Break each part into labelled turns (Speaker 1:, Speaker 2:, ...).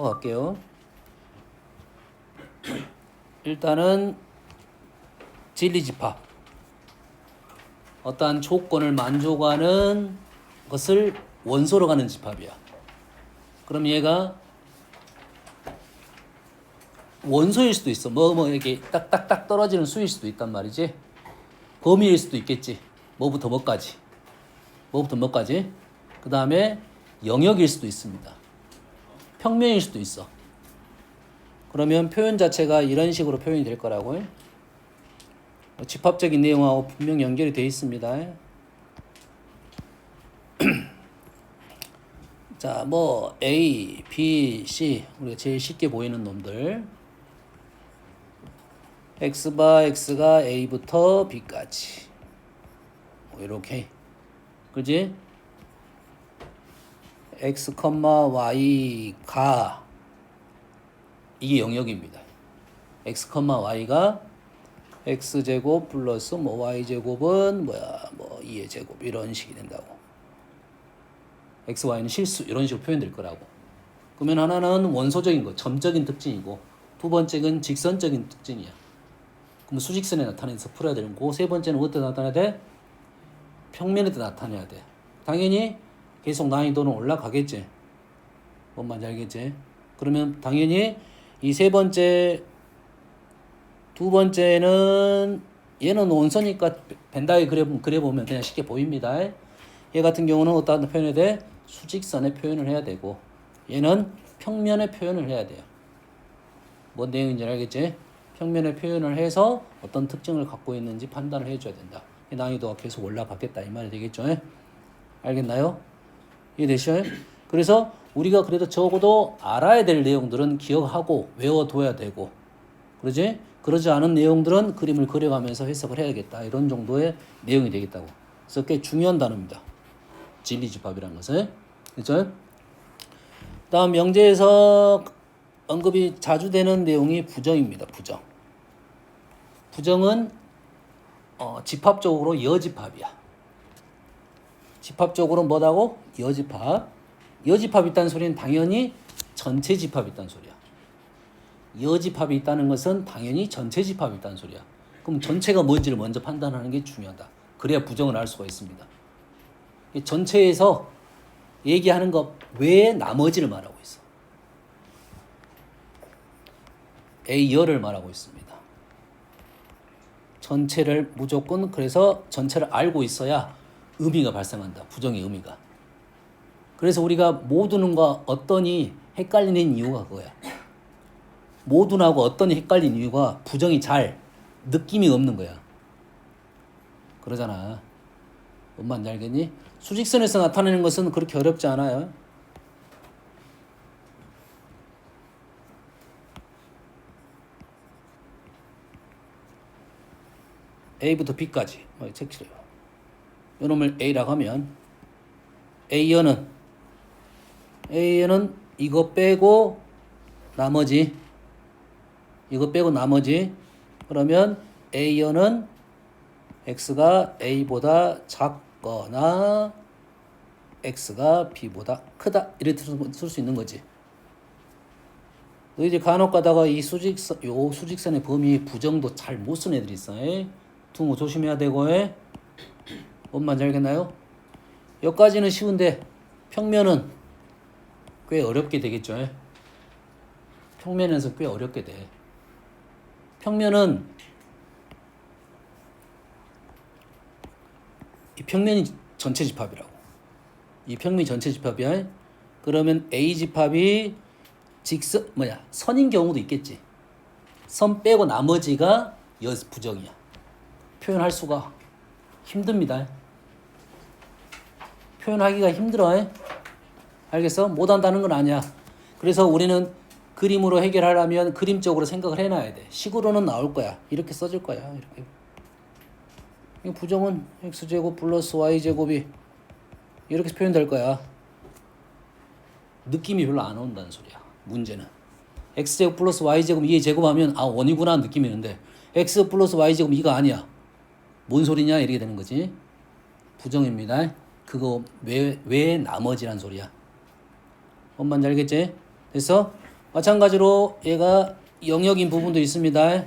Speaker 1: 갈게요. 일단은 진리집합. 어떠한 조건을 만족하는 것을 원소로 가는 집합이야. 그럼 얘가 원소일 수도 있어. 이렇게 딱딱딱 떨어지는 수일 수도 있단 말이지. 범위일 수도 있겠지. 뭐부터 뭐까지. 그 다음에 영역일 수도 있습니다. 평면일 수도 있어. 그러면 표현 자체가 이런 식으로 표현이 될 거라고요. 집합적인 내용하고 분명 연결이 되어 있습니다. 자, 뭐 A, B, C 우리가 제일 쉽게 보이는 놈들. X바 X가 A부터 B까지. 뭐 이렇게. 그지? X, Y가 이게 영역입니다. X, Y가 X제곱 플러스 뭐 Y제곱은 뭐 2의 제곱 이런 식이 된다고. X, Y는 실수 이런 식으로 표현될 거라고. 그러면 하나는 원소적인 거, 점적인 특징이고 두 번째는 직선적인 특징이야. 그럼 수직선에 나타내서 풀어야 되는 거고 세 번째는 어디에 나타내야 돼? 평면에도 나타내야 돼. 당연히 계속 난이도는 올라가겠지. 뭔 말인지 알겠지? 그러면 당연히 이 세 번째, 두 번째는 얘는 원소니까 벤다에 그려보면 그냥 쉽게 보입니다. 얘 같은 경우는 어떤 표현해야 돼? 수직선에 표현을 해야 되고 얘는 평면에 표현을 해야 돼요. 뭔 내용인지 알겠지? 평면에 표현을 해서 어떤 특징을 갖고 있는지 판단을 해줘야 된다. 난이도가 계속 올라가겠다 이 말이 되겠죠? 알겠나요? 이해되시죠? 그래서 우리가 그래도 적어도 알아야 될 내용들은 기억하고 외워둬야 되고 그러지? 그러지 않은 내용들은 그림을 그려가면서 해석을 해야겠다 이런 정도의 내용이 되겠다고. 그래서 꽤 중요한 단어입니다. 진리집합이라는 것은. 그렇죠? 다음 명제에서 언급이 자주 되는 내용이 부정입니다. 부정은 집합적으로 여집합이야. 집합적으로 뭐라고? 여집합. 여집합이 있다는 소리는 당연히 전체 집합이 있다는 소리야. 여집합이 있다는 것은 당연히 전체 집합이 있다는 소리야. 그럼 전체가 뭔지를 먼저 판단하는 게 중요하다. 그래야 부정을 알 수가 있습니다. 전체에서 얘기하는 것 외에 나머지를 말하고 있어. A열을 말하고 있습니다. 전체를 무조건 그래서 전체를 알고 있어야 의미가 발생한다. 부정의 의미가. 그래서 우리가 모두는과 어떠니 헷갈리는 이유가 그거야. 모두하고 어떠니 헷갈리는 이유가 부정이 잘 느낌이 없는 거야. 그러잖아. 뭔 말인지 알겠니? 수직선에서 나타내는 것은 그렇게 어렵지 않아요. A부터 B까지 책칠해요. 이놈을 A라고 하면 A연은 이거 빼고 나머지 그러면 A연은 X가 A보다 작거나 X가 B보다 크다 이렇게 쓸 수 있는 거지. 너 이제 간혹 가다가 이 수직선의 범위 부정도 잘 못 쓴 애들이 있어. 둥어 조심해야 되고. 뭔 말인지 알겠나요? 여기까지는 쉬운데 평면은 꽤 어렵게 되겠죠. 평면에서 꽤 어렵게 돼. 평면은 이 평면이 전체 집합이라고. 이 평면이 전체 집합이야. 그러면 A 집합이 선인 경우도 있겠지. 선 빼고 나머지가 부정이야. 표현할 수가 힘듭니다. 표현하기가 힘들어. 알겠어? 못한다는 건 아니야. 그래서 우리는 그림으로 해결하려면 그림적으로 생각을 해놔야 돼. 식으로는 나올 거야. 이렇게 써질 거야. 이렇게. 부정은 x제곱 플러스 y제곱이 이렇게 표현될 거야. 느낌이 별로 안 온다는 소리야. 문제는. x제곱 플러스 y제곱 2의 제곱하면 원이구나 느낌이 있는데 x 플러스 y제곱 2가 아니야. 뭔 소리냐 이렇게 되는 거지. 부정입니다. 그거 왜 나머지란 소리야. 뭔 말인지 알겠지? 그래서 마찬가지로 얘가 영역인 부분도 있습니다.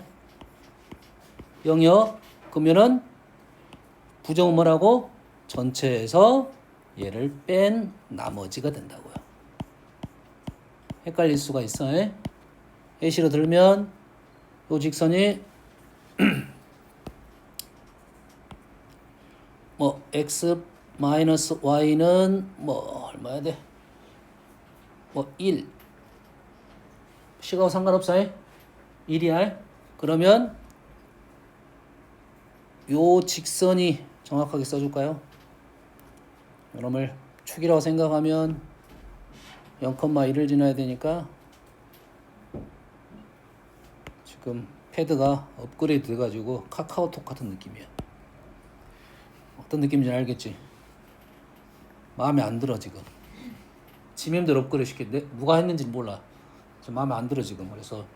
Speaker 1: 영역. 그러면은 부정은 뭐라고? 전체에서 얘를 뺀 나머지가 된다고요. 헷갈릴 수가 있어. 예시로 들면 요 직선이 뭐 x 마이너스 y는 뭐 얼마야 돼? 뭐 1. 시가하고 상관없어. 1이야. 그러면 요 직선이 정확하게 써줄까요? 이놈을 축이라고 생각하면 0,1을 지나야 되니까 지금 패드가 업그레이드 돼가지고 카카오톡 같은 느낌이야. 어떤 느낌인지 알겠지? 마음에 안 들어 지금. 지멤대로 업그레이드 시켰는데 누가 했는지 몰라. 지금 마음에 안 들어 지금. 그래서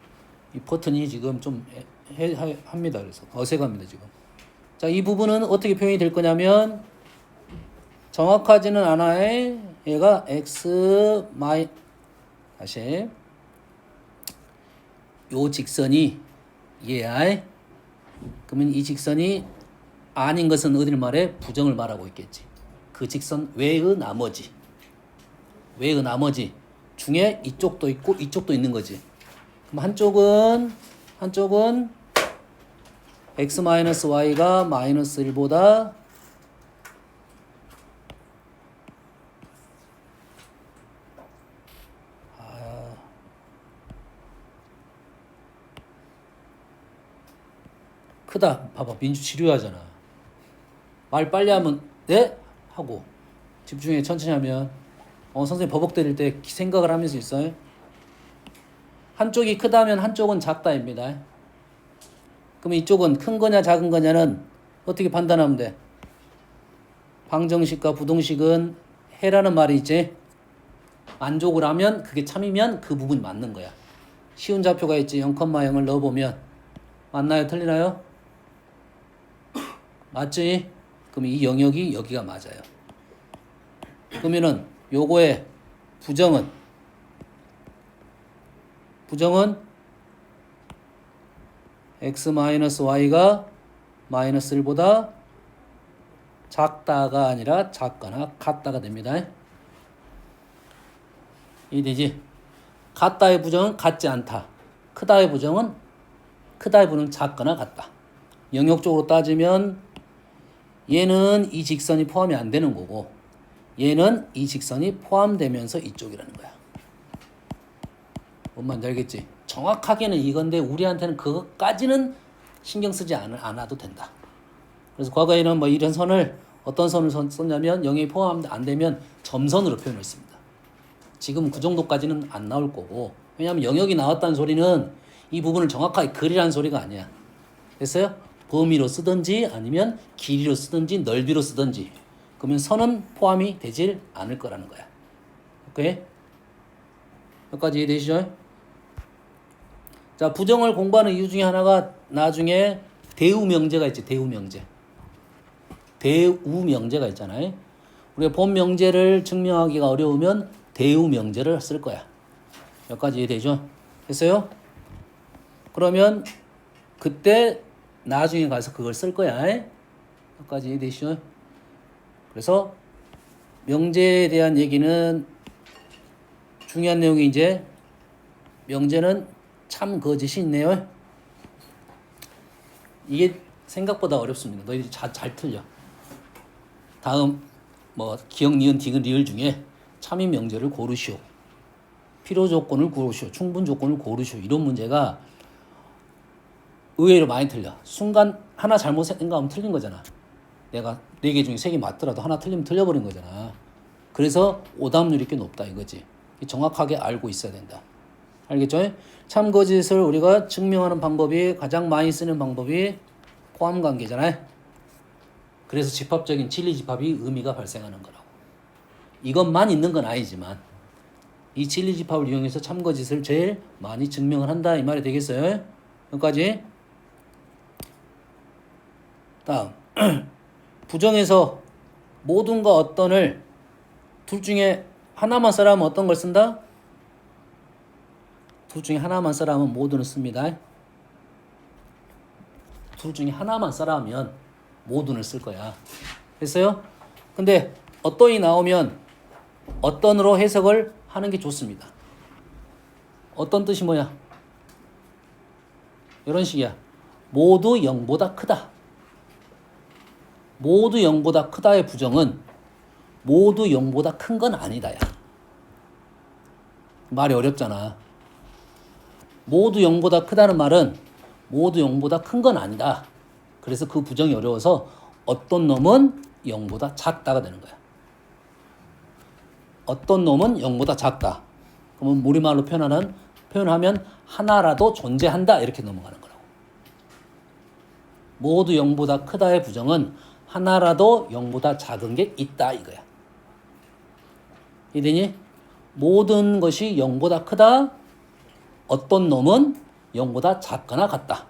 Speaker 1: 이 버튼이 지금 좀 합니다. 그래서 어색합니다 지금. 자, 이 부분은 어떻게 표현이 될 거냐면 정확하지는 않아요. 얘가 x 마이 다시 요 직선이 얘야. 그러면 이 직선이 아닌 것은 어디를 말해? 부정을 말하고 있겠지. 그 직선 외의 나머지 중에 이쪽도 있고 이쪽도 있는 거지. 그럼 한쪽은 x-y가 마이너스 1보다 크다. 봐봐. 민주 지루하잖아. 말 빨리 하면 네? 하고 집중해 천천히 하면 선생님 버벅 때릴 때 생각을 하면서 있어요. 한쪽이 크다면 한쪽은 작다입니다. 그럼 이쪽은 큰 거냐 작은 거냐는 어떻게 판단하면 돼? 방정식과 부동식은 해라는 말이 있지. 만족을 하면 그게 참이면 그 부분이 맞는 거야. 쉬운 좌표가 있지. 0,0을 넣어보면 맞나요? 틀리나요? 맞지? 그럼 이 영역이 여기가 맞아요. 그러면은 요거의 부정은 x-y가 마이너스 1보다 작다가 아니라 작거나 같다가 됩니다. 이해되지? 같다의 부정은 같지 않다. 크다의 부정은 작거나 같다. 영역적으로 따지면 얘는 이 직선이 포함이 안 되는 거고 얘는 이 직선이 포함되면서 이쪽이라는 거야. 뭔 말인지 알겠지? 정확하게는 이건데 우리한테는 그것까지는 신경 쓰지 않아도 된다. 그래서 과거에는 뭐 이런 선을 어떤 선을 썼냐면 영역이 포함 안 되면 점선으로 표현을 했습니다. 지금 그 정도까지는 안 나올 거고 왜냐하면 영역이 나왔다는 소리는 이 부분을 정확하게 그리라는 소리가 아니야. 됐어요? 범위로 쓰든지 아니면 길이로 쓰든지 넓이로 쓰든지 그러면 선은 포함이 되질 않을 거라는 거야. 오케이? 여기까지 이해되시죠? 자, 부정을 공부하는 이유 중에 하나가 나중에 대우명제가 있지. 대우명제가 있잖아요. 우리가 본명제를 증명하기가 어려우면 대우명제를 쓸 거야. 여기까지 이해되죠? 됐어요? 그러면 그때 나중에 가서 그걸 쓸 거야. 여기까지 이해되시죠? 그래서 명제에 대한 얘기는 중요한 내용이 이제 명제는 참 거짓이 있네요. 이게 생각보다 어렵습니다. 너희들이 잘 틀려. 다음 뭐 기억, 니은, 디귿, 리을 중에 참인 명제를 고르시오. 필요 조건을 고르시오. 충분 조건을 고르시오. 이런 문제가 의외로 많이 틀려. 순간 하나 잘못 생각하면 틀린 거잖아. 내가 4개 중에 3개 맞더라도 하나 틀리면 틀려버린 거잖아. 그래서 오답률이 꽤 높다 이거지. 정확하게 알고 있어야 된다. 알겠죠? 참거짓을 우리가 증명하는 방법이 가장 많이 쓰는 방법이 포함관계잖아요. 그래서 집합적인 진리집합이 의미가 발생하는 거라고. 이것만 있는 건 아니지만 이 진리집합을 이용해서 참거짓을 제일 많이 증명을 한다 이 말이 되겠어요? 여기까지. 다음 부정에서 모든과 어떤을 둘 중에 하나만 쓰라면 어떤 걸 쓴다? 둘 중에 하나만 써라 하면 모두는 씁니다. 둘 중에 하나만 써라 하면 모두는 쓸 거야. 됐어요? 근데 어떤이 나오면 어떤으로 해석을 하는 게 좋습니다. 어떤 뜻이 뭐야? 이런 식이야. 모두 0보다 크다. 모두 0보다 크다의 부정은 모두 0보다 큰 건 아니다야. 말이 어렵잖아. 모두 0보다 크다는 말은 모두 0보다 큰 건 아니다. 그래서 그 부정이 어려워서 어떤 놈은 0보다 작다가 되는 거야. 어떤 놈은 0보다 작다. 그러면 우리말로 표현하면 하나라도 존재한다 이렇게 넘어가는 거라고. 모두 0보다 크다의 부정은 하나라도 0보다 작은 게 있다 이거야. 이해되니? 모든 것이 0보다 크다. 어떤 놈은 0보다 작거나 같다.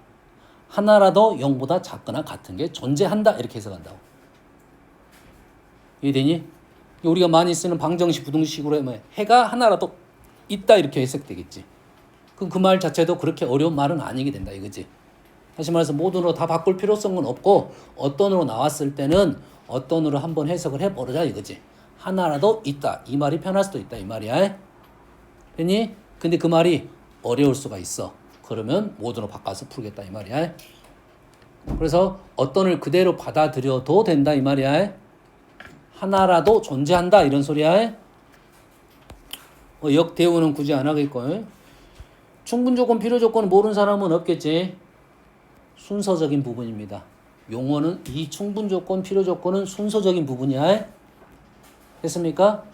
Speaker 1: 하나라도 0보다 작거나 같은 게 존재한다 이렇게 해석한다고. 이해되니? 우리가 많이 쓰는 방정식, 부등식으로 하면 해가 하나라도 있다 이렇게 해석되겠지. 그럼 그 말 자체도 그렇게 어려운 말은 아니게 된다 이거지. 다시 말해서 모든으로 다 바꿀 필요성은 없고 어떤으로 나왔을 때는 어떤으로 한번 해석을 해보자 이거지. 하나라도 있다. 이 말이 편할 수도 있다 이 말이야. 됐니? 근데 그 말이 어려울 수가 있어. 그러면 모든으로 바꿔서 풀겠다 이 말이야. 그래서 어떤을 그대로 받아들여도 된다 이 말이야. 하나라도 존재한다 이런 소리야. 역대우는 굳이 안 하겠고. 충분조건, 필요조건을 모르는 사람은 없겠지. 순서적인 부분입니다. 용어는 이 충분조건, 필요조건은 순서적인 부분이야. 됐습니까?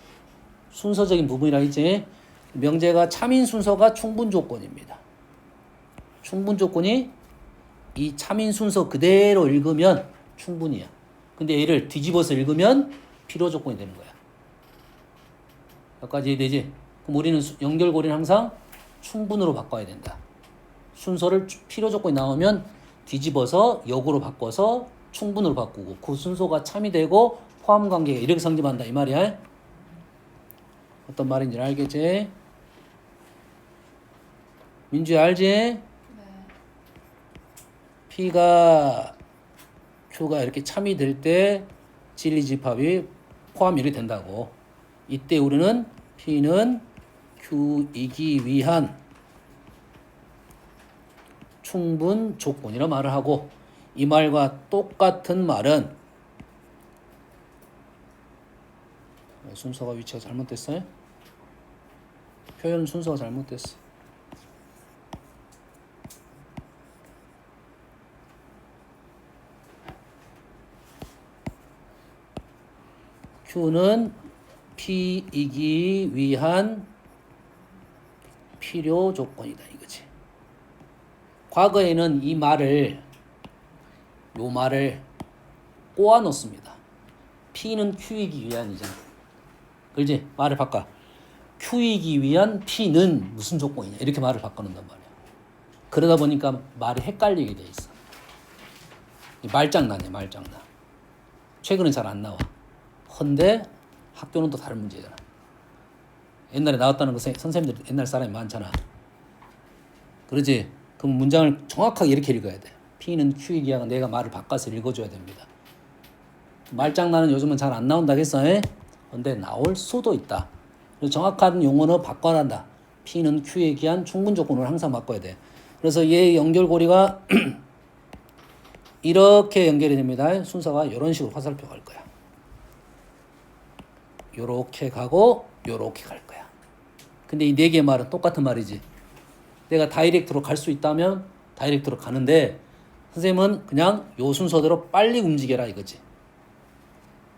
Speaker 1: 순서적인 부분이라 했지. 명제가 참인 순서가 충분조건입니다. 충분조건이 이 참인 순서 그대로 읽으면 충분이야. 근데 얘를 뒤집어서 읽으면 필요조건이 되는 거야. 여기까지 이해되지? 그럼 우리는 연결고리는 항상 충분으로 바꿔야 된다. 순서를 필요조건이 나오면 뒤집어서 역으로 바꿔서 충분으로 바꾸고 그 순서가 참이 되고 포함관계가 이렇게 성립한다 이 말이야. 어떤 말인지 알겠지? 민주야 알지? 네. P가 Q가 이렇게 참이 될 때 진리집합이 포함이 이렇게 된다고. 이때 우리는 P는 Q이기 위한 충분 조건이라 말을 하고 이 말과 똑같은 말은 순서가 위치가 잘못됐어요? 표현 순서가 잘못됐어. Q는 P이기 위한 필요 조건이다 이거지. 과거에는 이 말을 꼬아 놓습니다. P는 Q이기 위한이잖아. 그렇지? 말을 바꿔. Q이기 위한 P는 무슨 조건이냐 이렇게 말을 바꿔놓는단 말이야. 그러다 보니까 말이 헷갈리게 돼 있어. 말장난이야 말장난. 최근에 잘 안 나와. 헌데 학교는 또 다른 문제잖아. 옛날에 나왔다는 거 선생님들 옛날 사람이 많잖아. 그러지? 그럼 문장을 정확하게 이렇게 읽어야 돼. P는 Q이기 위한 내가 말을 바꿔서 읽어줘야 됩니다. 말장난은 요즘은 잘 안 나온다겠어. 근데 나올 수도 있다. 정확한 용어는 바꿔야 한다. P는 Q에 기한 충분 조건을 항상 바꿔야 돼. 그래서 얘 연결고리가 이렇게 연결이 됩니다. 순서가 이런 식으로 화살표 갈 거야. 요렇게 가고 요렇게 갈 거야. 근데 이 네 개의 말은 똑같은 말이지. 내가 다이렉트로 갈 수 있다면 다이렉트로 가는데 선생님은 그냥 요 순서대로 빨리 움직여라 이거지.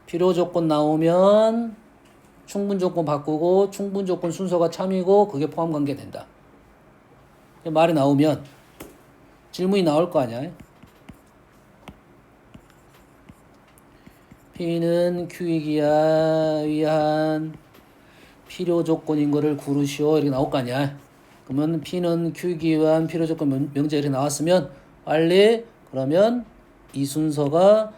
Speaker 1: 필요 조건 나오면 충분 조건 바꾸고 충분 조건 순서가 참이고 그게 포함 관계 된다. 말이 나오면 질문이 나올 거 아니야. P는 Q이기 위한 필요 조건인 거를 구르시오 이렇게 나올 거 아니야. 그러면 P는 Q이기 위한 필요 조건 명제 이렇게 나왔으면 빨리 그러면 이 순서가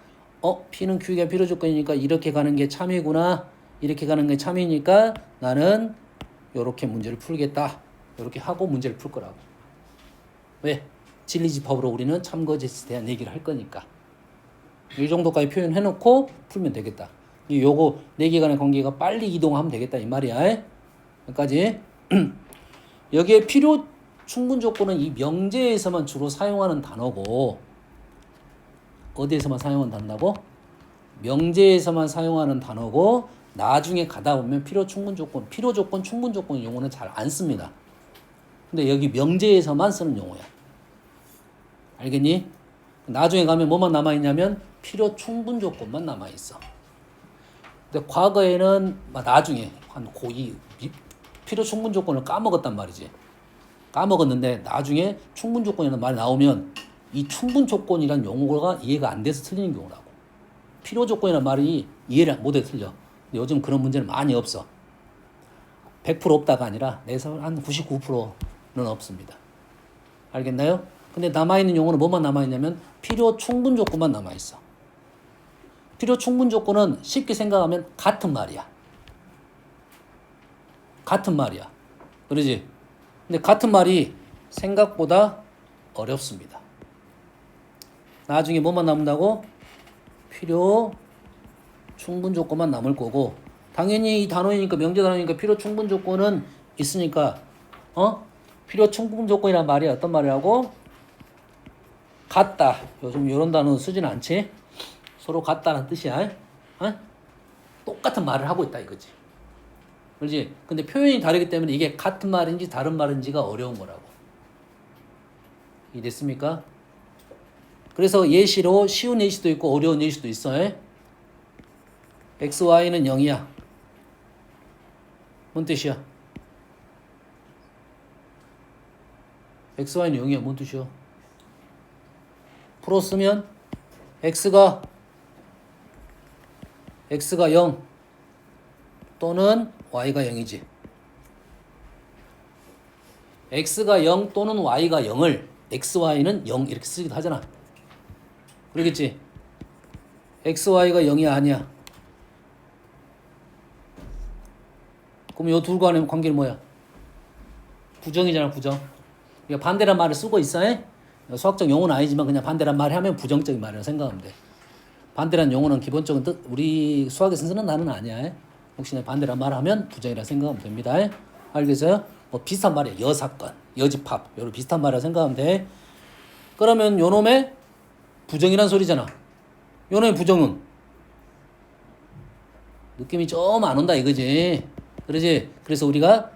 Speaker 1: P는 Q이기 위한 필요 조건이니까 이렇게 가는 게 참이구나. 이렇게 가는 게 참이니까 나는 이렇게 문제를 풀겠다. 이렇게 하고 문제를 풀 거라고. 왜? 진리집합으로 우리는 참거짓에 대한 얘기를 할 거니까. 이 정도까지 표현해놓고 풀면 되겠다. 요거 네 개 간의 관계가 빨리 이동하면 되겠다 이 말이야. 여기까지. 여기에 필요 충분 조건은 이 명제에서만 주로 사용하는 단어고, 어디에서만 사용하는 단어고? 명제에서만 사용하는 단어고, 나중에 가다 보면 필요 충분 조건, 필요 조건, 충분 조건 용어는 잘 안 씁니다. 근데 여기 명제에서만 쓰는 용어야. 알겠니? 나중에 가면 뭐만 남아있냐면 필요 충분 조건만 남아있어. 근데 과거에는 나중에 한 고2 필요 충분 조건을 까먹었단 말이지. 까먹었는데 나중에 충분 조건이라는 말이 나오면 이 충분 조건이란 용어가 이해가 안 돼서 틀리는 경우라고. 필요 조건이라는 말이 이해를 못해 틀려. 근데 요즘 그런 문제는 많이 없어. 100% 없다가 아니라 내서 한 99%는 없습니다. 알겠나요? 근데 남아있는 용어는 뭐만 남아있냐면 필요 충분 조건만 남아있어. 필요 충분 조건은 쉽게 생각하면 같은 말이야. 같은 말이야. 그러지? 근데 같은 말이 생각보다 어렵습니다. 나중에 뭐만 남는다고? 필요 충분 조건만 남을 거고, 당연히 이 단어이니까, 명제 단어니까 필요 충분 조건은 있으니까 필요 충분 조건이란 말이 어떤 말이라고? 같다. 요즘 이런 단어 쓰진 않지? 서로 같다는 뜻이야. 똑같은 말을 하고 있다 이거지. 그렇지? 근데 표현이 다르기 때문에 이게 같은 말인지 다른 말인지가 어려운 거라고. 이해됐습니까? 그래서 예시로 쉬운 예시도 있고 어려운 예시도 있어. x, y는 0이야. 뭔 뜻이야? x, y는 0이야. 뭔 뜻이야? 풀었으면 x가 0 또는 y가 0이지. x가 0 또는 y가 0을 x, y는 0 이렇게 쓰기도 하잖아. 그러겠지? x, y가 0이 아니야. 그럼 요 둘 간의 관계는 뭐야? 부정이잖아, 부정. 그러니까 반대란 말을 쓰고 있어. 수학적 용어는 아니지만 그냥 반대란 말을 하면 부정적인 말이라고 생각하면 돼. 반대란 용어는 기본적인 뜻, 우리 수학에서 쓰는 단어는 아니야. 혹시 반대란 말을 하면 부정이라 생각하면 됩니다. 알겠어요? 뭐 비슷한 말이야. 여사건, 여집합, 이런 비슷한 말이라 생각하면 돼. 그러면 요놈의 부정이란 소리잖아. 요놈의 부정은 느낌이 좀 안 온다 이거지. 그러지? 그래서 우리가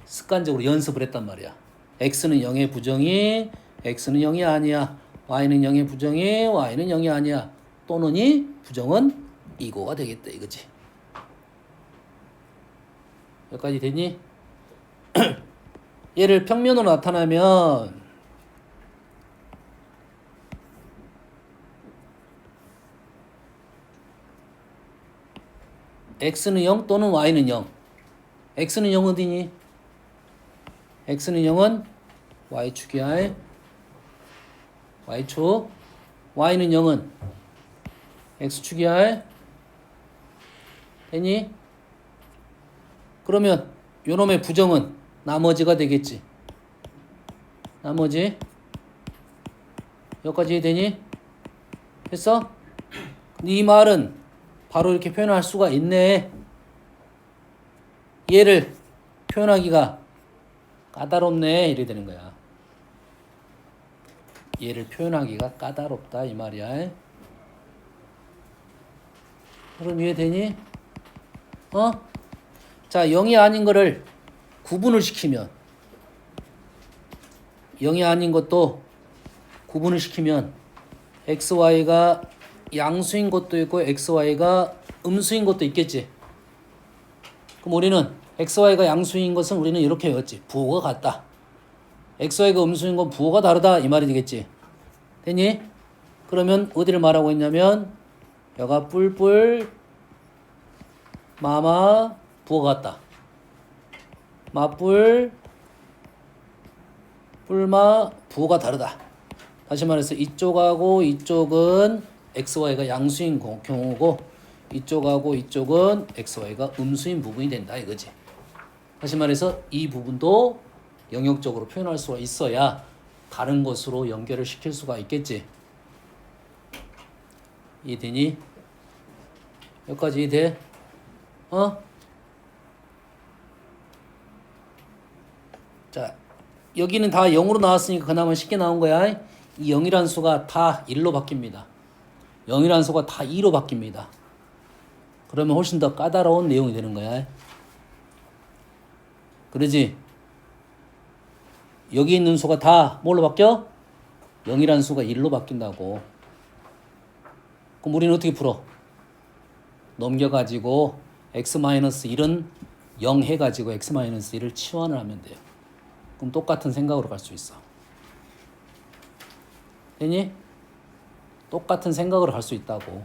Speaker 1: 습관적으로 연습을 했단 말이야. x는 0의 부정이 x는 0이 아니야. y는 0의 부정이 y는 0이 아니야. 또는 이 부정은 이거가 되겠다 이거지. 여기까지 됐니? 얘를 평면으로 나타나면 x는 0 또는 y는 0. x는 0 어디니? x는 0은 y축이야. y축. y는 0은 x축이야. 됐니? 그러면 요놈의 부정은 나머지가 되겠지. 나머지. 여기까지 되니? 됐어? 근데 이 말은 바로 이렇게 표현할 수가 있네. 얘를 표현하기가 까다롭네 이래 되는 거야. 얘를 표현하기가 까다롭다 이 말이야. 그럼 이해되니? 자, 0이 아닌 거를 구분을 시키면, 0이 아닌 것도 구분을 시키면 x, y가 양수인 것도 있고 x, y가 음수인 것도 있겠지. 그럼 우리는 x, y가 양수인 것은 우리는 이렇게 외웠지. 부호가 같다. x, y가 음수인 건 부호가 다르다 이 말이 되겠지. 됐니? 그러면 어디를 말하고 있냐면 여가 뿔뿔 마마 부호가 같다. 마뿔 뿔마 부호가 다르다. 다시 말해서 이쪽하고 이쪽은 x, y가 양수인 경우고 이쪽하고 이쪽은 x, y가 음수인 부분이 된다 이거지. 다시 말해서 이 부분도 영역적으로 표현할 수가 있어야 다른 것으로 연결을 시킬 수가 있겠지. 이해되니? 여기까지 이해돼? 자, 여기는 다 0으로 나왔으니까 그나마 쉽게 나온 거야. 이 0이란 수가 다 1로 바뀝니다. 0이란 수가 다 2로 바뀝니다. 그러면 훨씬 더 까다로운 내용이 되는 거야. 그러지? 여기 있는 수가 다 뭘로 바뀌어? 0이란 수가 1로 바뀐다고. 그럼 우리는 어떻게 풀어? 넘겨가지고 x-1은 0 해가지고 x-1을 치환을 하면 돼요. 그럼 똑같은 생각으로 갈 수 있어. 되니? 똑같은 생각으로 갈 수 있다고.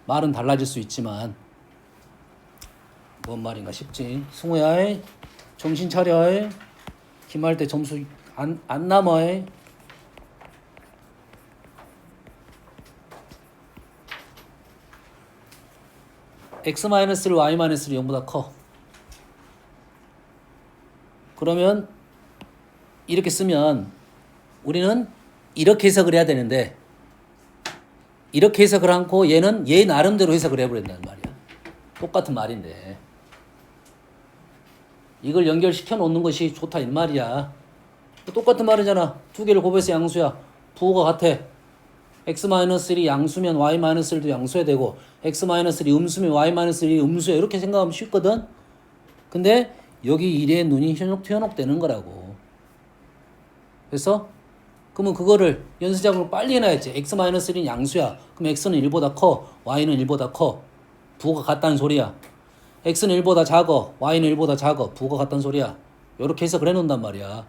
Speaker 1: 말은 달라질 수 있지만 뭔 말인가 싶지. 승우야, 정신 차려. 기말 때 점수 안 남아. x-1, y-1이 0보다 커. 그러면 이렇게 쓰면 우리는 이렇게 해석을 해야 되는데 이렇게 해석을 않고 얘는 얘 나름대로 해석을 해버린다는 말이야. 똑같은 말인데 이걸 연결시켜 놓는 것이 좋다 이 말이야. 똑같은 말이잖아. 두 개를 곱해서 양수야. 부호가 같아. x-1이 양수면 y-1도 양수해야 되고 x-1이 음수면 y-1이 음수야. 이렇게 생각하면 쉽거든. 근데 여기 1에 눈이 현혹되는 거라고. 그래서 그러면 그거를 연수작업을 빨리 해놔야지. x-1는 양수야. 그럼 x는 1보다 커. y는 1보다 커. 부호가 같다는 소리야. x는 1보다 작어. y는 1보다 작어. 부호가 같다는 소리야. 이렇게 해석을 해놓는단 말이야.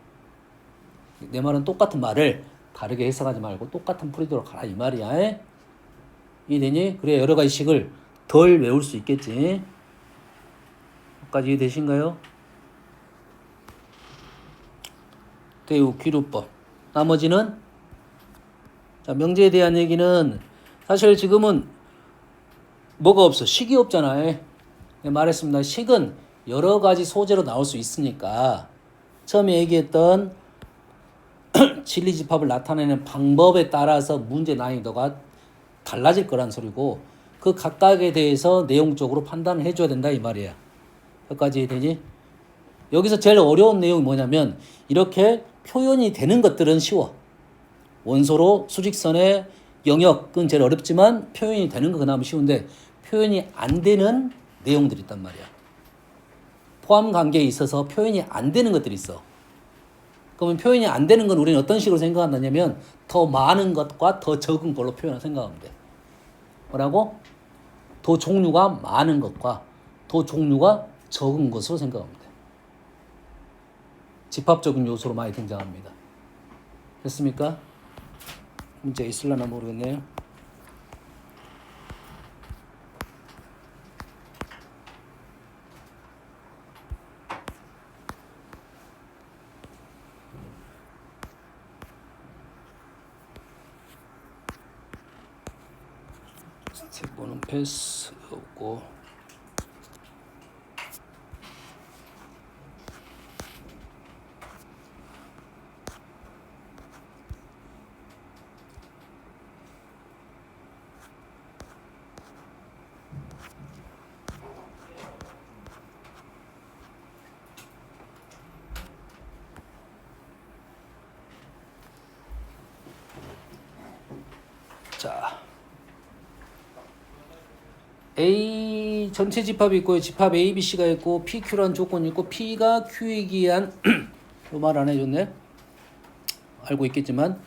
Speaker 1: 내 말은 똑같은 말을 다르게 해석하지 말고 똑같은 풀이도록 가라 이 말이야. 이해되니? 그래야 여러 가지 식을 덜 외울 수 있겠지. 여기까지 이해되신가요? 대우 귀류법. 나머지는 자, 명제에 대한 얘기는 사실 지금은 뭐가 없어. 식이 없잖아. 네, 말했습니다. 식은 여러 가지 소재로 나올 수 있으니까 처음에 얘기했던 진리집합을 나타내는 방법에 따라서 문제 난이도가 달라질 거란 소리고 그 각각에 대해서 내용적으로 판단을 해줘야 된다 이 말이야. 여기까지 되지? 여기서 제일 어려운 내용이 뭐냐면 이렇게 표현이 되는 것들은 쉬워. 원소로 수직선의 영역은 제일 어렵지만 표현이 되는 거 그나마 쉬운데 표현이 안 되는 내용들이 있단 말이야. 포함 관계에 있어서 표현이 안 되는 것들이 있어. 그러면 표현이 안 되는 건 우리는 어떤 식으로 생각한다냐면 더 많은 것과 더 적은 걸로 표현을 생각하면 돼. 뭐라고? 더 종류가 많은 것과 더 종류가 적은 것으로 생각하면 돼. 집합적인 요소로 많이 등장합니다. 됐습니까? 문제 있을려나 모르겠네요. 세 번은 패스하고 자 A 전체 집합이 있고 집합 A, B, C가 있고 PQ라는 조건이 있고 P가 Q이기 한 요 말 안 해줬네. 알고 있겠지만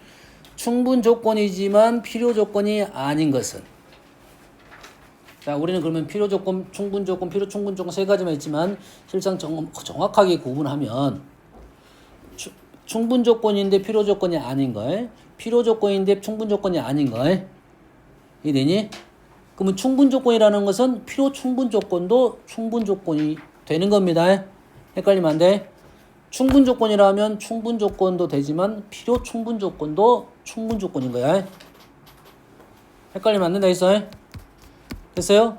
Speaker 1: 충분 조건이지만 필요 조건이 아닌 것은 자 우리는 그러면 필요 조건, 충분 조건, 필요 충분 조건 세 가지만 있지만 실상 정확하게 구분하면 충분 조건인데 필요 조건이 아닌 거 필요 조건인데 충분 조건이 아닌 거 이해되니? 그러면 충분 조건이라는 것은 필요 충분 조건도 충분 조건이 되는 겁니다. 헷갈리면 안 돼. 충분 조건이라면 충분 조건도 되지만 필요 충분 조건도 충분 조건인 거야. 헷갈리면 안 된다 했어. 됐어요?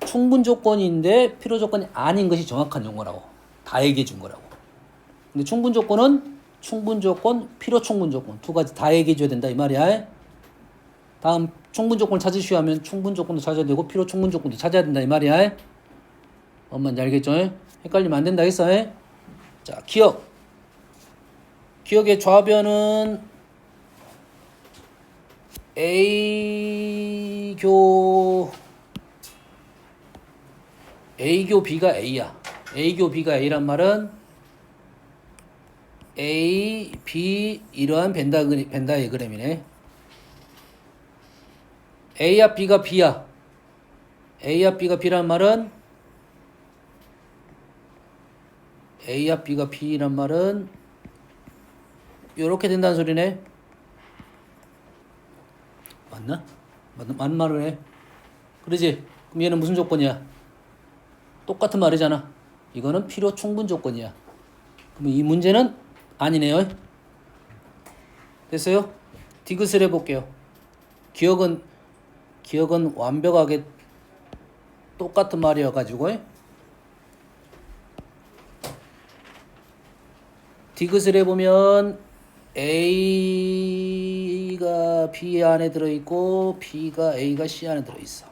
Speaker 1: 충분 조건인데 필요 조건이 아닌 것이 정확한 용어라고. 다 얘기해 준 거라고. 근데 충분 조건은 충분 조건, 필요 충분 조건 두 가지 다 얘기해 줘야 된다 이 말이야. 다음 충분 조건을 찾으시오 하면 충분 조건도 찾아야 되고 필요 충분 조건도 찾아야 된다 이 말이야. 엄마인지 알겠죠? 헷갈리면 안 된다 했어. 자, 기억. 기억의 좌변은 A교 B가 A야. A교 B가 A란 말은 A, B 이러한 벤다이그램이네. A야 B가 B야. A야 B가 B란 말은 A야 B가 B란 말은 요렇게 된다는 소리네. 맞나? 맞는 말을 해. 그러지? 그럼 얘는 무슨 조건이야? 똑같은 말이잖아. 이거는 필요 충분 조건이야. 그럼 이 문제는 아니네요. 됐어요? 디귿을 해볼게요. 기억은 완벽하게 똑같은 말이어가지고 디귿을 해보면 A가 B 안에 들어있고 B가 A가 C 안에 들어있어.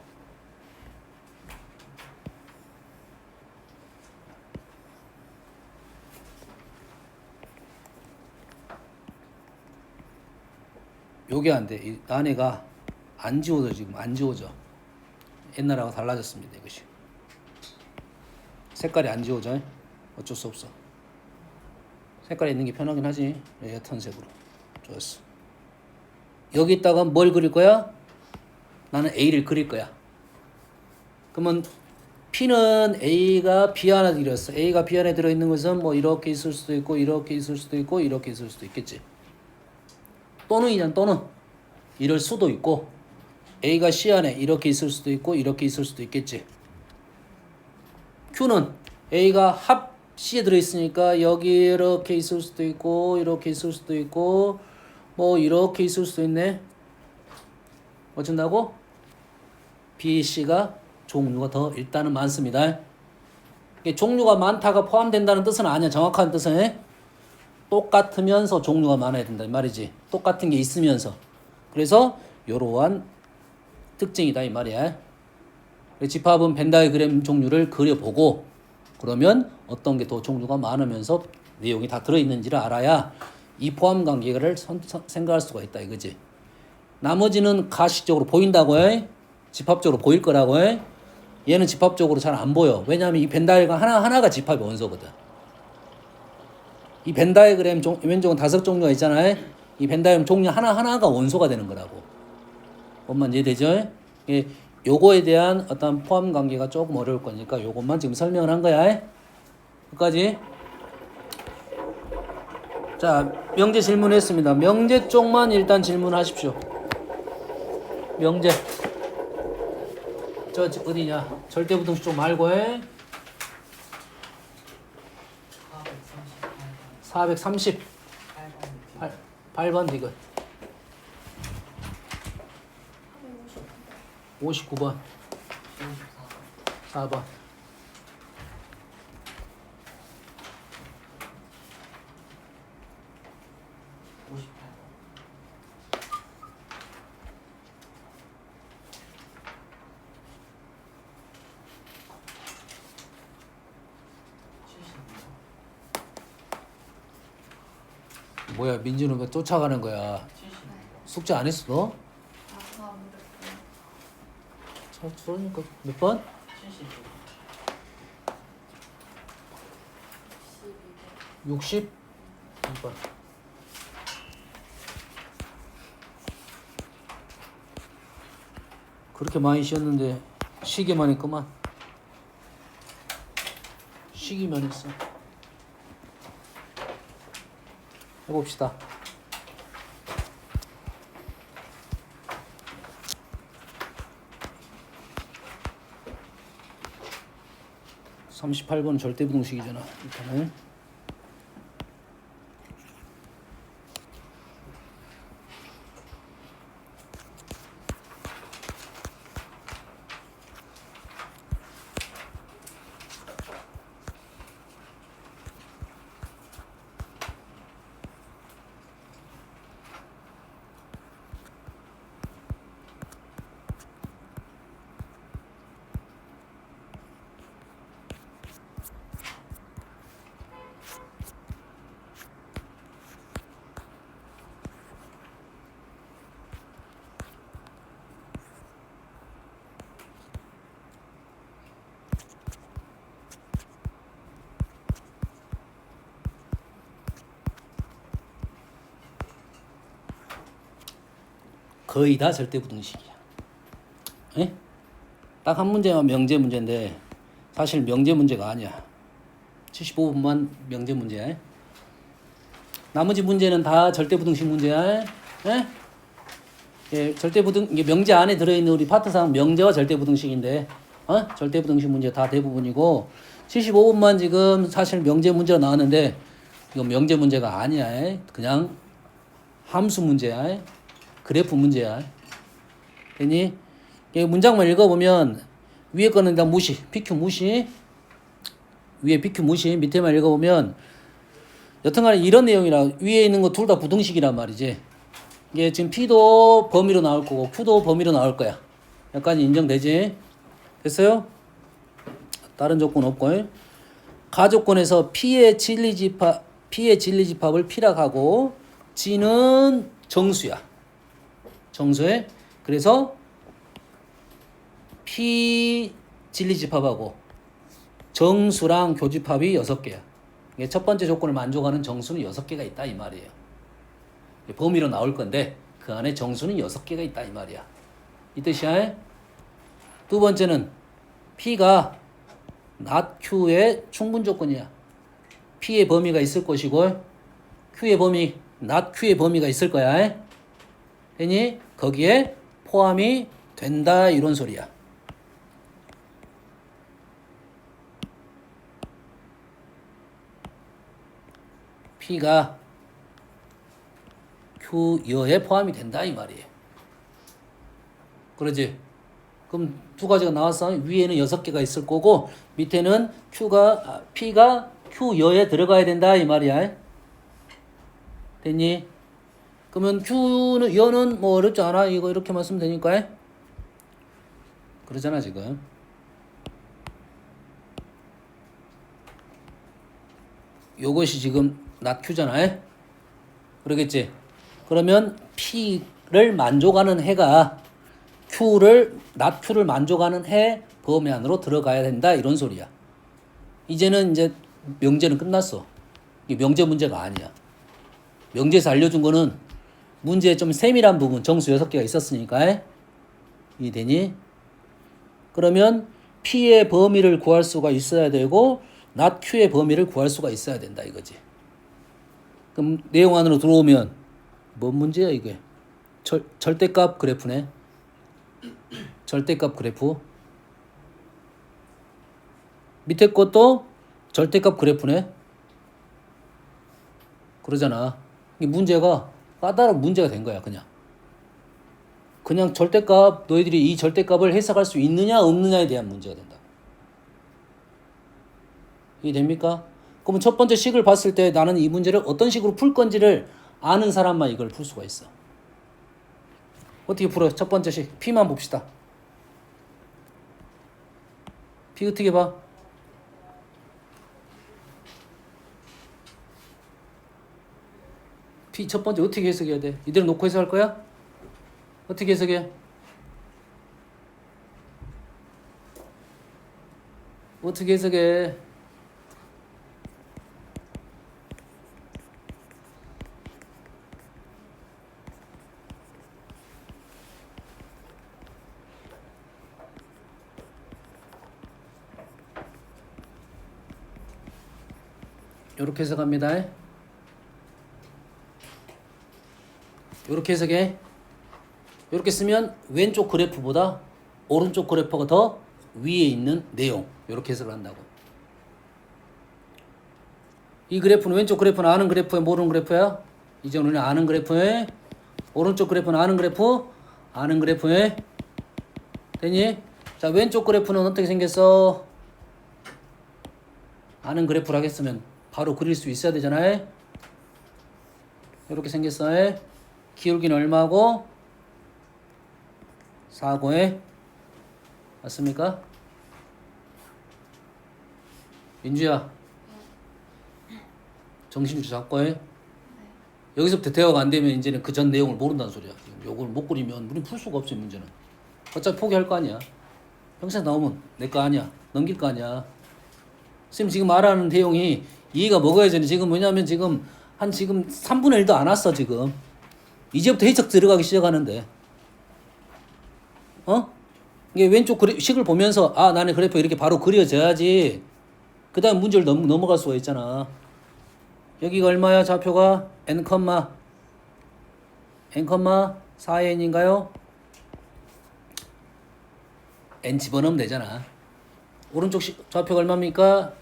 Speaker 1: 요게 안 돼. 이 안에가 안 지워져. 지금 안 지워져. 옛날하고 달라졌습니다. 이것이 색깔이 안 지워져. 어쩔 수 없어. 색깔이 있는 게 편하긴 하지. 옅은 색으로. 좋았어. 여기다가 뭘 그릴 거야? 나는 A를 그릴 거야. 그러면 P는 A가 B 안에 들었어. A가 B 안에 들어있는 것은 뭐 이렇게 있을 수도 있고 이렇게 있을 수도 있고 이렇게 있을 수도 있겠지. 또는 이럴 수도 있고 A가 C 안에 이렇게 있을 수도 있고 이렇게 있을 수도 있겠지. Q는 A가 합 C에 들어있으니까 여기 이렇게 있을 수도 있고 이렇게 있을 수도 있고 뭐 이렇게 있을 수도 있네. 어쩐다고? B, C가 종류가 더 일단은 많습니다. 종류가 많다가 포함된다는 뜻은 아니야. 정확한 뜻은 똑같으면서 종류가 많아야 된다 이 말이지. 똑같은 게 있으면서. 그래서 이러한 특징이다 이 말이야. 집합은 벤다이그램 종류를 그려보고 그러면 어떤 게 더 종류가 많으면서 내용이 다 들어있는지를 알아야 이 포함 관계를 생각할 수가 있다 이거지. 나머지는 가식적으로 보인다고 해. 집합적으로 보일 거라고 해. 얘는 집합적으로 잘 안 보여. 왜냐하면 이 벤다이그램 하나하나가 집합의 원소거든. 이 벤다이그램 왼쪽은 5종류가 있잖아요. 이 벤다이그램 종류 하나하나가 원소가 되는 거라고. 뭔만 이해되죠? 예, 요거에 대한 어떤 포함 관계가 조금 어려울 거니까 요것만 지금 설명을 한 거야. 끝까지. 자, 명제 질문했습니다. 명제 쪽만 일단 질문하십시오. 명제. 저 어디냐? 절대부등식 쪽 말고 해. 438번 디귿. 59번. 4번. 뭐야 민주는 왜 쫓아가는 거야? 숙제 안 했어 너? 그러니까 몇 번? 60? 6번. 그렇게 많이 쉬었는데 쉬기만 했구만. 쉬기만 했어. 해봅시다. (38번) 절대부등식이잖아. 일단은 거의 다 절대부등식이야. 예? 딱 한 문제만 명제 문제인데 사실 명제 문제가 아니야. 75분만 명제 문제야. 나머지 문제는 다 절대부등식 문제야. 예? 예, 절대부등 이게 명제 안에 들어있는 우리 파트상 명제와 절대부등식인데, 절대부등식 문제 다 대부분이고 75분만 지금 사실 명제 문제가 나왔는데 이거 명제 문제가 아니야. 그냥 함수 문제야. 그래프 문제야. 되니? 문장만 읽어보면 위에 거는 다 무시, PQ 무시. 위에 PQ 무시, 밑에만 읽어보면 여튼간에 이런 내용이라 위에 있는 거 둘 다 부등식이란 말이지. 이게 지금 P도 범위로 나올 거고 Q도 범위로 나올 거야. 여기까지 인정되지? 됐어요? 다른 조건 없고 가조건에서 P의 진리집합을 P라고 하고 G는 정수야. 정수에 그래서 P 진리집합하고 정수랑 교집합이 6개야. 이게 첫 번째 조건을 만족하는 정수는 6개가 있다 이 말이에요. 범위로 나올 건데 그 안에 정수는 6개가 있다 이 말이야. 이 뜻이야. 두 번째는 P가 not Q의 충분 조건이야. P의 범위가 있을 것이고 Q의 범위, not Q의 범위가 있을 거야. 되니 거기에 포함이 된다 이런 소리야. P가 Q여에 포함이 된다 이 말이에요. 그러지? 그럼 두 가지가 나왔어. 위에는 6개가 있을 거고 밑에는 P가 Q여에 들어가야 된다 이 말이야. 됐니? 그러면 Q는 여는 뭐 어렵지 않아. 이거 이렇게만 쓰면 되니까. 그러잖아 지금. 요것이 지금 not Q잖아. 그러겠지? 그러면 P를 만족하는 해가 not Q를 만족하는 해 범위 안으로 들어가야 된다 이런 소리야. 이제는 이제 명제는 끝났어. 이게 명제 문제가 아니야. 명제에서 알려준 거는 문제의 좀 세밀한 부분 정수 6개가 있었으니까 이해되니? 그러면 P의 범위를 구할 수가 있어야 되고 not Q의 범위를 구할 수가 있어야 된다 이거지. 그럼 내용 안으로 들어오면 뭔 문제야 이게? 절대값 그래프네. 절대값 그래프. 밑에 것도 절대값 그래프네. 그러잖아. 이 문제가 까다로운 문제가 된 거야 그냥. 그냥 절대값 너희들이 이 절대값을 해석할 수 있느냐 없느냐에 대한 문제가 된다. 이해됩니까? 그러면 첫 번째 식을 봤을 때 나는 이 문제를 어떤 식으로 풀 건지를 아는 사람만 이걸 풀 수가 있어. 어떻게 풀어? 첫 번째 식 P만 봅시다. P 어떻게 봐? P 첫 번째 어떻게 해석해야 돼? 이대로 놓고 해석할 거야? 어떻게 해석해? 어떻게 해석해? 요렇게 해석합니다. 요렇게 해석해. 요렇게 쓰면 왼쪽 그래프보다 오른쪽 그래프가 더 위에 있는 내용 요렇게 해석을 한다고. 이 그래프는 왼쪽 그래프는 아는 그래프야 모르는 그래프야? 이제 우리는 아는 그래프에 오른쪽 그래프는 아는 그래프에 되니? 자 왼쪽 그래프는 어떻게 생겼어? 아는 그래프를 하겠으면 바로 그릴 수 있어야 되잖아요. 이렇게 생겼어. 기울기는 얼마고? 4고에 맞습니까? 민주야 정신 좀 잡고 해. 여기서부터 대화가 안 되면 이제는 그 전 내용을 모른다는 소리야. 요걸 못 그리면 우린 풀 수가 없어 문제는. 어차피 포기할 거 아니야. 평생 나오면 내 거 아니야. 넘길 거 아니야. 선생님 지금 말하는 내용이 이해가 먹어야 되는 지금 뭐냐면 지금 3분의 1도 안 왔어 지금. 이제부터 해석 들어가기 시작하는데 어? 이게 왼쪽 식을 보면서 아 나는 그래프 이렇게 바로 그려져야지 그 다음 문제를 넘어갈 수가 있잖아. 여기가 얼마야 좌표가 n, n, 4n인가요? n 집어넣으면 되잖아. 오른쪽 좌표가 얼마입니까?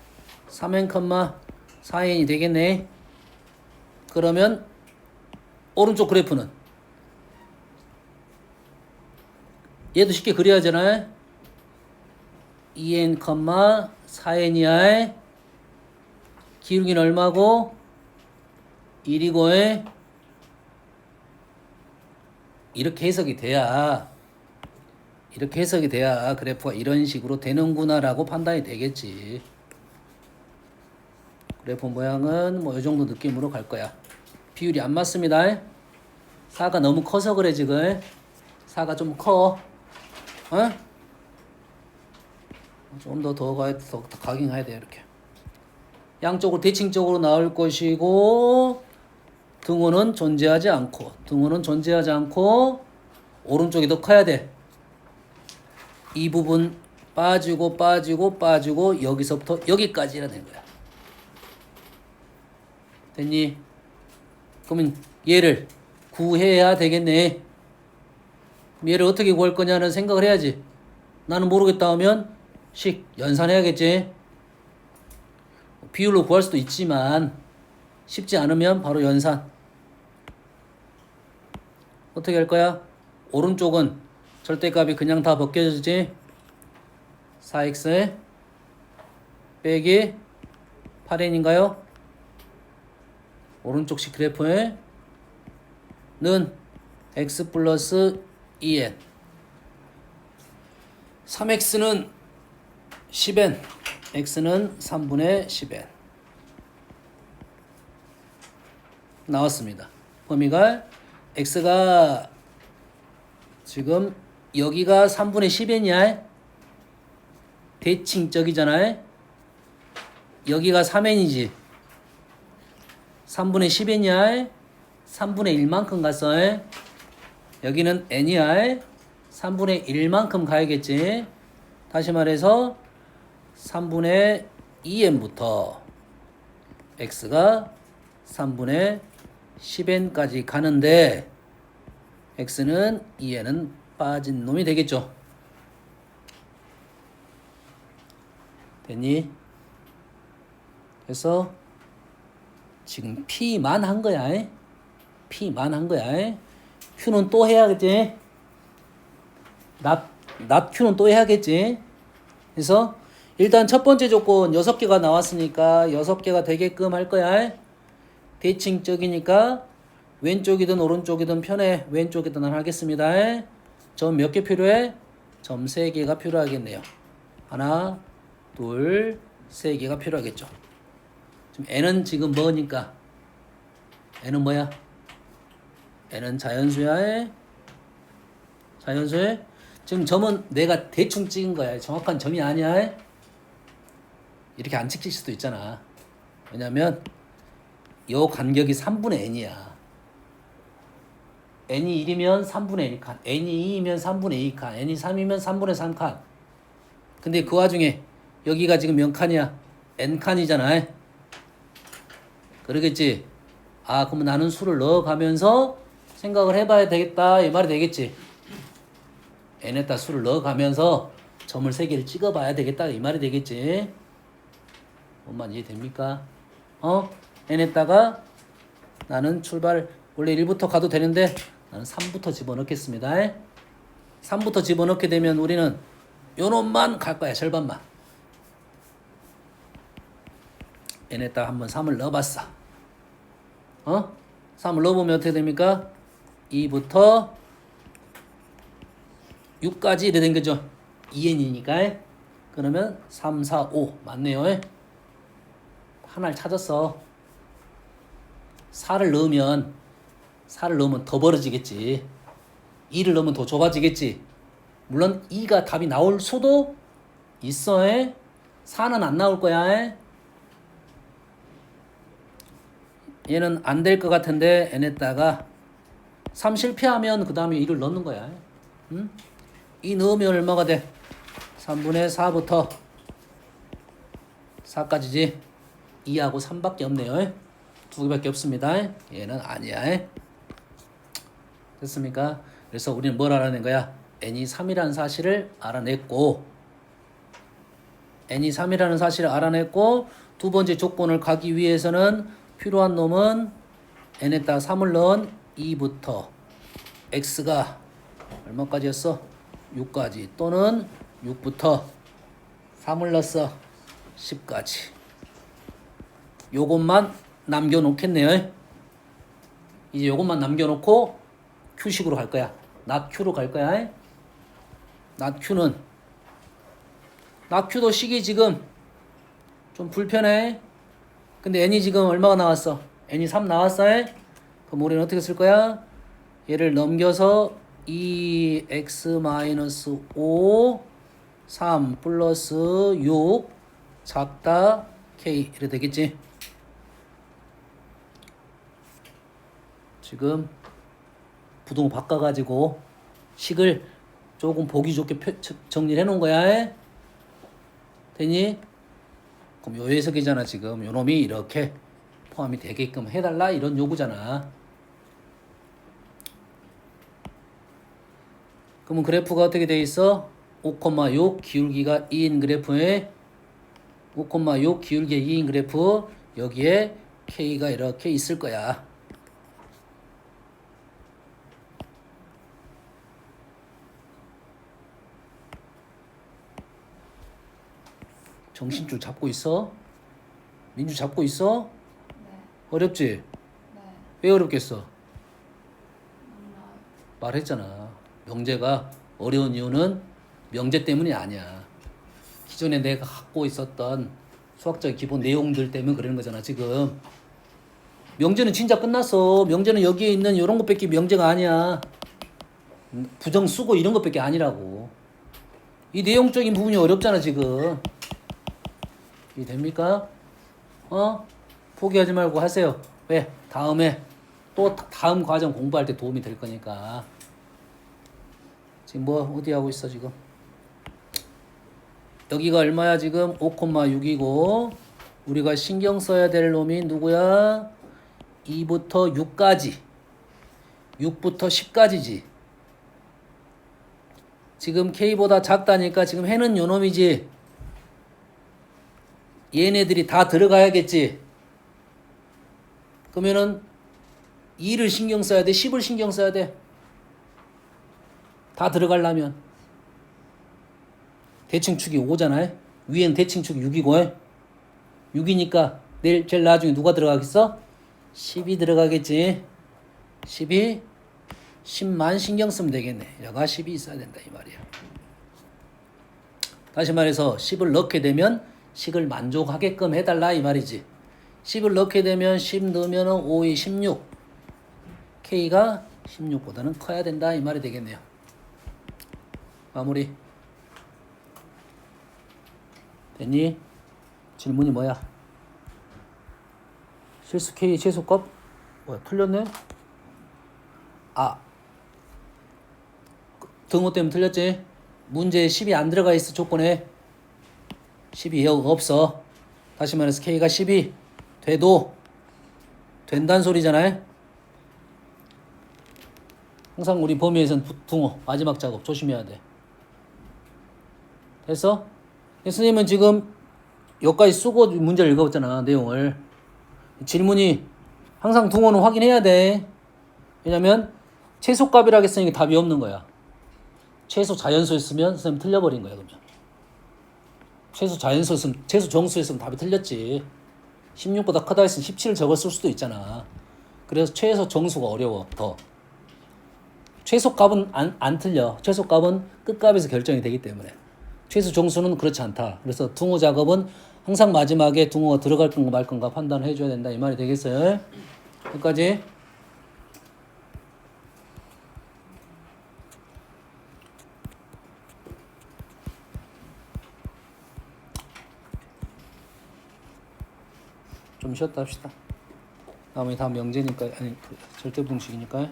Speaker 1: 3n, 4n이 되겠네. 그러면 오른쪽 그래프는 얘도 쉽게 그려야 하잖아. 2n, 4n이야. 기울기는 얼마고? 1이고 이렇게 해석이 돼야 그래프가 이런 식으로 되는구나라고 판단이 되겠지. 그래프 모양은 뭐 이 정도 느낌으로 갈 거야. 비율이 안 맞습니다. 4가 너무 커서 그래 지금. 4가 좀 커. 어? 좀 더 가긴 해야 돼 이렇게. 양쪽으로 대칭적으로 나올 것이고 등호는 존재하지 않고 오른쪽이 더 커야 돼. 이 부분 빠지고 여기서부터 여기까지라 된 거야. 됐니? 그러면 얘를 구해야 되겠네. 얘를 어떻게 구할 거냐는 생각을 해야지. 나는 모르겠다 하면 식 연산해야겠지. 비율로 구할 수도 있지만 쉽지 않으면 바로 연산. 어떻게 할 거야? 오른쪽은 절대값이 그냥 다 벗겨지지. 4x 빼기 8n인가요? 오른쪽식 그래프에는 x 플러스 2n 3x는 10n x는 3분의 10n 나왔습니다. 범위가 x가 지금 여기가 3분의 10n이야. 대칭적이잖아. 여기가 3n이지. 3분의 10n이야. 3분의 1만큼 갔어. 여기는 n이야. 3분의 1만큼 가야겠지. 다시 말해서 3분의 2n부터 x가 3분의 10n까지 가는데 x는 2n은 빠진 놈이 되겠죠. 됐니? 그래서 지금 P만 한 거야. P만 한 거야. Q는 또 해야겠지. 납 Q는 또 해야겠지. 그래서 일단 첫 번째 조건 6개가 나왔으니까 6개가 되게끔 할 거야. 대칭적이니까 왼쪽이든 오른쪽이든 편해. 왼쪽이든 하겠습니다. 점 몇 개 필요해? 점 3개가 필요하겠네요. 하나, 둘, 3개가 필요하겠죠. 지금 n은 지금 뭐니까? n은 뭐야? n은 자연수야. 자연수에 지금 점은 내가 대충 찍은 거야. 정확한 점이 아니야. 이렇게 안 찍힐 수도 있잖아. 왜냐면 요 간격이 3분의 n이야. n이 1이면 3분의 1칸, n이 2이면 3분의 2칸, n이 3이면 3분의 3칸. 근데 그 와중에 여기가 지금 몇 칸이야? n칸이잖아. 그러겠지? 아, 그러면 나는 수를 넣어가면서 생각을 해봐야 되겠다 이 말이 되겠지? n에다 수를 넣어가면서 점을 3개를 찍어봐야 되겠다 이 말이 되겠지? 뭔만 이해됩니까? n에다가 나는 출발 원래 1부터 가도 되는데 나는 3부터 집어넣겠습니다. 3부터 집어넣게 되면 우리는 요 놈만 갈 거야. 절반만. n에다가 한번 3을 넣어봤어. 3을 넣어보면 어떻게 됩니까? 2부터 6까지 이래 된 거죠. 2n이니까. 그러면 3, 4, 5 맞네요. 하나를 찾았어. 4를 넣으면 더 벌어지겠지. 2를 넣으면 더 좁아지겠지. 물론 2가 답이 나올 수도 있어. 4는 안 나올 거야. 얘는 안 될 것 같은데 n에다가 3 실패하면 그 다음에 2를 넣는 거야. 응? 2 넣으면 얼마가 돼? 3분의 4부터 4까지지. 2하고 3밖에 없네요. 두 개밖에 없습니다. 얘는 아니야. 됐습니까? 그래서 우리는 뭘 알아낸 거야? n이 3이라는 사실을 알아냈고, n이 3이라는 사실을 알아냈고, 두 번째 조건을 가기 위해서는 필요한 놈은 n에다가 3을 넣은 2부터 x가 얼마까지였어? 6까지 또는 6부터 3을 넣었어 10까지. 요것만 남겨놓겠네요. 이제 요것만 남겨놓고 Q식으로 갈 거야. not Q로 갈 거야. not Q도 식이 지금 좀 불편해. 근데 n이 지금 얼마가 나왔어? n이 3 나왔어. 그럼 우리는 어떻게 쓸 거야? 얘를 넘겨서 2x-5 3 플러스 6 작다 k 이래 되겠지? 지금 부동호 바꿔가지고 식을 조금 보기 좋게 정리를 해놓은 거야. 되니? 그럼 요 해석이잖아. 지금 요 놈이 이렇게 포함이 되게끔 해달라 이런 요구잖아. 그러면 그래프가 어떻게 돼 있어? 5,6 기울기가 2인 그래프에 5,6 기울기 2인 그래프 여기에 K가 이렇게 있을 거야. 정신줄 잡고 있어? 민주 잡고 있어?
Speaker 2: 네.
Speaker 1: 어렵지?
Speaker 2: 네.
Speaker 1: 왜 어렵겠어?
Speaker 2: 몰라요.
Speaker 1: 말했잖아. 명제가 어려운 이유는 명제 때문이 아니야. 기존에 내가 갖고 있었던 수학적 기본 내용들 때문에 그러는 거잖아. 지금 명제는 진짜 끝났어. 명제는 여기에 있는 이런 것밖에 명제가 아니야. 부정 쓰고 이런 것밖에 아니라고. 이 내용적인 부분이 어렵잖아 지금. 이해 됩니까? 포기하지 말고 하세요. 왜? 다음에 또 다음 과정 공부할 때 도움이 될 거니까. 지금 뭐 어디 하고 있어 지금? 여기가 얼마야 지금? 5,6이고 우리가 신경 써야 될 놈이 누구야? 2부터 6까지 6부터 10까지지. 지금 K보다 작다니까 지금 해는 요 놈이지. 얘네들이 다 들어가야겠지. 그러면은 2를 신경 써야 돼? 10을 신경 써야 돼? 다 들어가려면 대칭축이 5잖아요. 위엔 대칭축이 6이고 6이니까 내일 제일 나중에 누가 들어가겠어? 10이 들어가겠지. 10만 신경 쓰면 되겠네. 여가 10이 있어야 된다 이 말이야. 다시 말해서 10을 넣게 되면 식을 만족하게끔 해달라 이 말이지. 10을 넣게 되면 10 넣으면 5이 16 K가 16보다는 커야 된다 이 말이 되겠네요. 마무리 됐니? 질문이 뭐야? 실수 K 최소값? 뭐야 틀렸네? 등호 때문에 틀렸지? 문제에 10이 안 들어가 있어 조건에 10이 여기 없어. 다시 말해서 K가 10이 돼도 된다는 소리잖아요. 항상 우리 범위에서는 등호 마지막 작업 조심해야 돼. 됐어? 선생님은 지금 여기까지 쓰고 문제를 읽어봤잖아 내용을. 질문이 항상 등호는 확인해야 돼. 왜냐면 최소값이라고 했으니까 답이 없는 거야. 최소 자연수였으면 선생님 틀려버린 거야 그러면. 최소 자연수였으면 최소 정수였으면 답이 틀렸지. 16보다 크다 했으면 17을 적었을 수도 있잖아. 그래서 최소 정수가 어려워 더. 최소값은 안 틀려. 최소값은 끝값에서 결정이 되기 때문에. 최소 정수는 그렇지 않다. 그래서 등호 작업은 항상 마지막에 등호가 들어갈 건가 말 건가 판단을 해줘야 된다 이 말이 되겠어요. 여기까지. 좀 쉬었다 합시다. 다음 명제니까 아니 절대분식이니까.